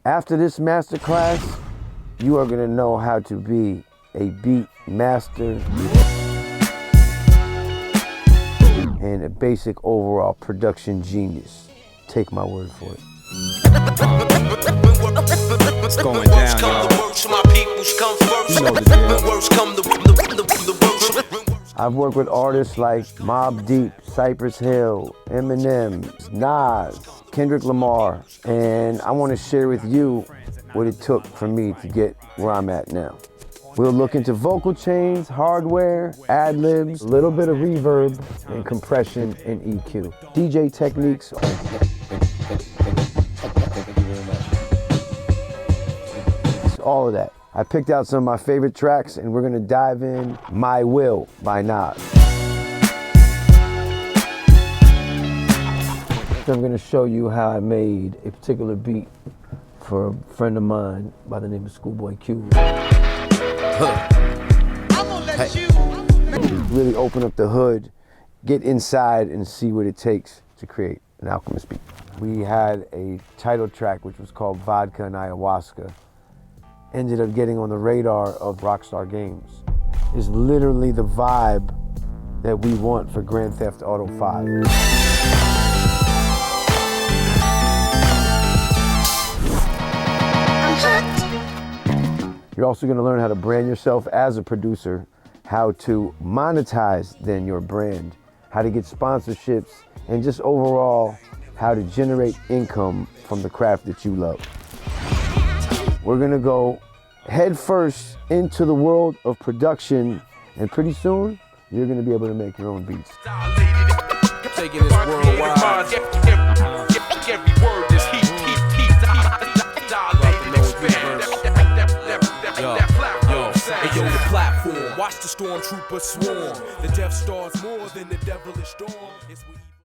After this masterclass, you are gonna know how to be a beat master and a basic overall production genius. Take my word for it. It's going down, y'all. You know the deal. I've worked with artists like Mobb Deep, Cypress Hill, Eminem, Nas, Kendrick Lamar, and I want to share with you what it took for me to get where I'm at now. We'll look into vocal chains, hardware, ad-libs, a little bit of reverb, and compression and EQ. DJ techniques. All of that. I picked out some of my favorite tracks and we're gonna dive in My Will by Nas. So I'm gonna show you how I made a particular beat for a friend of mine by the name of Schoolboy Q. Really open up the hood, get inside and see what it takes to create an Alchemist beat. We had a title track which was called Vodka and Ayahuasca. Ended up getting on the radar of Rockstar Games. It's literally the vibe that we want for Grand Theft Auto 5. You're also gonna learn how to brand yourself as a producer, how to monetize then your brand, how to get sponsorships, and just overall, how to generate income from the craft that you love. We're gonna go head first into the world of production, and pretty soon, you're gonna be able to make your own beats. Taking this worldwide. Every word is heat. Yo, the platform. Watch the stormtroopers swarm. The Death Star's more than the devilish storm.